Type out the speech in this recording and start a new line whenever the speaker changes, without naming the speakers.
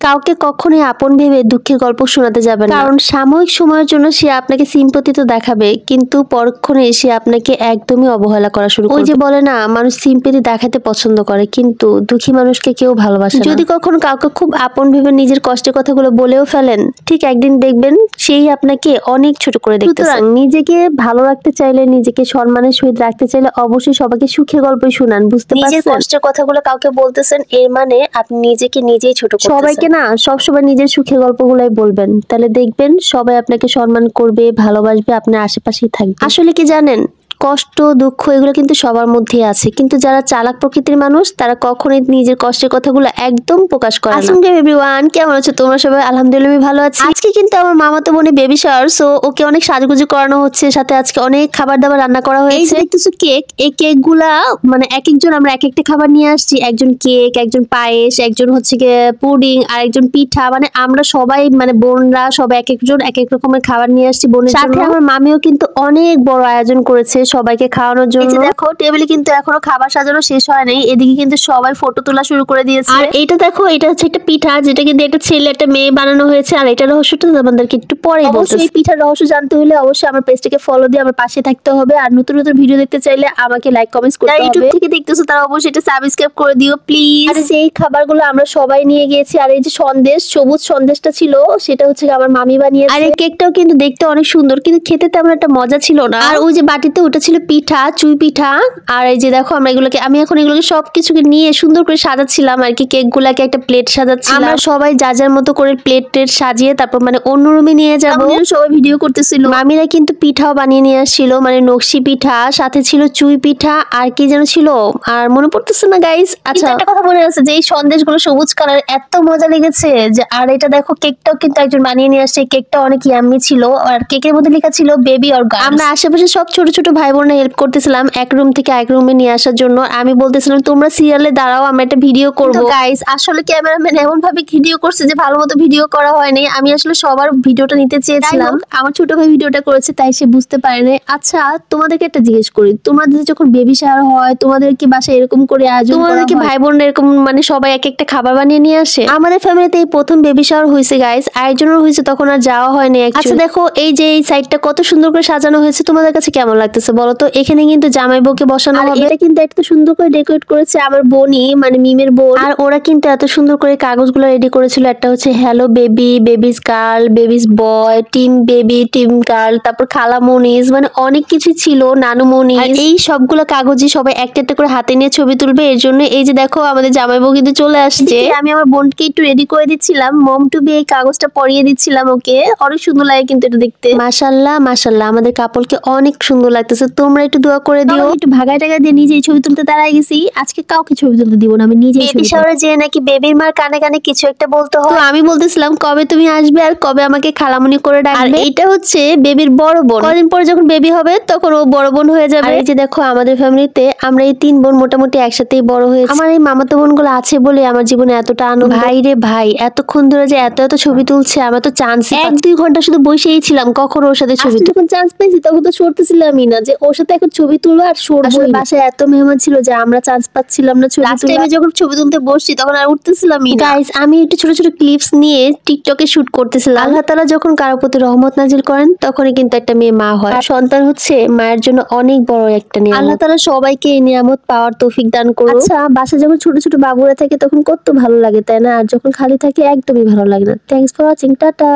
কাউকে কখনোই আপন ভেবে দুঃখের গল্প শোনাতে যাবেন না, কারণ সাময়িক সময়ের জন্য সে আপনাকে সিম্পথি তো দেখাবে, কিন্তু পরক্ষণে সে আপনাকে একদমই অবহেলা করা শুরু করবে। ওই যে বলে না, মানুষ সিম্পথি দেখাতে পছন্দ করে কিন্তু দুঃখী মানুষকে কেউ ভালোবাসে না। যদি কখনো কাউকে খুব আপন ভেবে নিজের কষ্টের কথাগুলো বলেও ফেলেন, ঠিক একদিন দেখবেন সেই আপনাকে অনেক ছোট করে দেখতেছে। সুতরাং নিজেকে ভালো রাখতে চাইলে, নিজেকে সম্মানের সহিত রাখতে চাইলে অবশ্যই সবাইকে সুখের গল্পই শুনান। বুঝতে পারছেন? নিজের কষ্টের কথাগুলো কাউকে বলতেছেন, এর মানে আপনি নিজেকে নিজেই ছোট করতেছেন। সবাইকে না সবসময় নিজের সুখের গল্পগুলাই বলবেন, তাহলে দেখবেন সবাই আপনাকে সম্মান করবে, ভালোবাসবে, আপনার আশেপাশেই থাকবে। আসলে কি জানেন, কষ্ট দুঃখ এগুলো কিন্তু সবার মধ্যেই আছে, কিন্তু যারা চালাক প্রকৃতির মানুষ তারা কখনোই নিজের কষ্টের কথাগুলো একদম প্রকাশ করে না। আসসালামু আলাইকুম এভরিওয়ান, কেমন আছো তোমরা সবাই? আলহামদুলিল্লাহ আমি ভালো আছি। আজকে কিন্তু আমার মামাতো বোনের বেবি শাওয়ার, সো ওকে অনেক সাজুগুজু করানো হচ্ছে, সাথে আজকে অনেক খাবার দাবার রান্না করা হয়েছে। এই যে দেখতেছো কেক, এই কেকগুলা মানে এক একজন আমরা এক একটা খাবার নিয়ে আসছি। একজন কেক, একজন পায়েস, একজন হচ্ছে গিয়ে পুডিং, আর একজন পিঠা। মানে আমরা সবাই মানে বোনরা সবাই এক একজন এক এক রকমের খাবার নিয়ে আসছি বোনের জন্য। সাথে আমার মামিও কিন্তু অনেক বড় আয়োজন করেছে সবাইকে খাওয়ানোর জন্য। এই যে দেখো টেবিলে কিন্তু এখনো খাবার সাজানো শেষ হয় নাই, এদিকে কিন্তু সবাই ফটো তোলা শুরু করে দিয়েছে। আর এইটা দেখো, এটা হচ্ছে একটা পিঠা, যেটা কিন্তু একটা ছেলে একটা মেয়ে বানানো হয়েছে। আর এটা রহস্যটা তোমাদেরকে একটু পরেই বলতেছি। অবশ্যই এই পিঠার রহস্য জানতে হলে অবশ্যই আমার পেজটাকে ফলো দিয়ে আমার পাশে থাকতে হবে। আর নতুন নতুন ভিডিও দেখতে চাইলে আমাকে লাইক কমেন্টস করতে হবে। ইউটিউব থেকে দেখতেছো তারা অবশ্যই এটা সাবস্ক্রাইব করে দিও প্লিজ। আর এই খাবারগুলো আমরা সবাই নিয়ে গিয়েছি। আর এই যে সন্দেশ, সবুজ সন্দেশটা ছিল, সেটা হচ্ছে আমার মামি বানিয়েছে। আর এই কেকটাও কিন্তু দেখতে অনেক সুন্দর, কিন্তু খেতে তেমন একটা মজা ছিল না। আর ওই যে বাটিতে ওটা ছিল পিঠা, চুই পিঠা। আর এই যে দেখো আমরা আমি এখন এগুলোকে সবকিছুকে নিয়ে সুন্দর করে সাজাচ্ছিলাম আর কি, কেক গুলাকে একটা প্লেট সাজাচ্ছিলাম। আমরা সবাই যার মতো করে প্লেট সাজিয়ে তারপর মানে অন্য রুমে নিয়ে যাবো। সবাই ভিডিও করতেছিল। মামিরা কিন্তু পিঠাও বানিয়ে নিয়ে আসছিল, মানে নকশি পিঠা, সাথে ছিল চুই পিঠা, আর কি যেন ছিল আর মনে পড়তেছে না গাইস। আচ্ছা একটা কথা মনে আছে যে এই সন্দেশগুলো সবুজ কালার, এত মজা লেগেছে যে। আর এটা দেখো কেকটাও কিন্তু একজন বানিয়ে নিয়ে আসছে, কেকটা অনেক ইয়াম্মি ছিল। আর কেকের মধ্যে লেখা ছিল বেবি অর গার্লস। আমরা আশেপাশে সব ছোট ছোট ভাই বোনরা হেল্প করতেছিলাম এক রুম থেকে এক রুমে নিয়ে আসার জন্য। আমি বলতেছিলাম তোমরা সিরিয়ালে দাঁড়াও, আমরা একটা ভিডিও করবো। গাইস আসলে ক্যামেরাম্যান এমন ভাবে ভিডিও করছে যে ভালো মতো ভিডিও করা হয়নি। আমি আসলে সবার ভিডিওটা নিতে চেয়েছিলাম, আমার ছোট ভাই ভিডিওটা করেছে তাই সে বুঝতে পারেনি। আচ্ছা তোমাদেরকে একটা জিজ্ঞেস করি, তোমাদের যখন বেবি শাওয়ার হয় তোমাদের কি বাসায় এরকম করে আয়োজন করা হয়? তোমাদের কি ভাই বোনরা এরকম মানে সবাই এক একটা খাবার বানিয়ে নিয়ে আসে? আমাদের ফ্যামিলিতে এই প্রথম বেবি শাওয়ার হয়েছে গাইস, আয়োজনও হয়েছে, তখন আর যাওয়া হয়নি। আচ্ছা দেখো এই যে এই সাইডটা কত সুন্দর করে সাজানো হয়েছে, তোমাদের কাছে কেমন লাগতেছে বলো তো? এখানে কিন্তু জামাই বউকে বসানো হবে। এটা কিন্তু এত সুন্দর করে ডেকোরেট করেছে আমার বোনই, মানে মিমের বোন। আর ওরা কিন্তু এত সুন্দর করে কাগজগুলো রেডি করেছিল। একটা হচ্ছে hello baby, babies girl, babies boy, team baby, team girl, তারপর খালা মনিজ, মানে অনেক কিছু ছিল, নানু মনিজ। এই সবগুলো কাগজই সবাই একটা একটা করে হাতে নিয়ে ছবি তুলবে, এর জন্য এই যে দেখো আমাদের জামাই বউ কিন্তু চলে আসছে। আমি আমার বোনকে একটু রেডি করে দিচ্ছিলাম, মম টু বি এই কাগজটা পরিয়ে দিচ্ছিলাম ওকে। অনেক সুন্দর লাগে কিন্তু এটা দেখতে। মাশাআল্লাহ মাশাআল্লাহ, আমাদের কাপলকে অনেক সুন্দর লাগতেছে। তোমরা একটু দোয়া করে দিও। একটু ভাগায় টাকা দিয়ে নিজেই ছবি তুলতে দাঁড়ায় গেছি। আজকে কাউকে ছবি তুলতে দিব না, আমি নিজেই। বেবি শাওয়ারে যে নাকি বেবির মার কানে কানে কিছু একটা বলতে হয়, তো আমি বলতেছিলাম কবে তুমি আসবে আর কবে আমাকে খালামুনি করে ডাকবে। আর এইটা হচ্ছে বেবির বড় বোন, কদিন পরে যখন বেবি হবে তখন ও বড় বোন হয়ে যাবে। এই যে দেখো আমাদের ফ্যামিলিতে আমরা এই 3 বোন মোটামুটি একসাথেই বড় হয়েছি। আমার এই মামাতো বোনগুলো আছে বলে আমার জীবনে এতটা আনন্দ। ভাই রে ভাই, এতক্ষণ ধরে যে এত ছবি তুলছে, আমরা তো চান্স 1-2 ঘন্টা শুধু বসেই ছিলাম, কখন ওর সাথে ছবি। যখন চান্স পেয়েছি তখন তো সরতেছিলামই না যে ওর সাথে এখন ছবি তুলবো আর সরবো। আসলে বাসায় এত মেহমান ছিল যে আমরা চান্স পাচ্ছিলাম না ছবি তুলতে। লাস্ট টাইমে যখন ছবি তুলতে বসছি তখন আর উঠতেছিলামই না। গাইস আমি একটু ছোট ছোট ক্লিপস নিয়ে টিকটকে শুট করতেছিলাম। আল্লাহ তাআলা যখন কারো প্রতি রহমত নাজিল করেন তখনই কিন্তু একটা মেয়ে মা হয়। আর সন্তান হচ্ছে মায়ের জন্য অনেক বড় একটা নিয়ামত। আল্লাহ তাআলা সবাইকে এই নিয়ামত পাওয়ার তৌফিক দান করুন। আচ্ছা বাসায় যখন ছোট ছোট বাবুরা থাকে তখন কত ভালো লাগে তাই না? আর যখন খালি থাকে একদমই ভালো লাগে না। Thanks for watching, tata.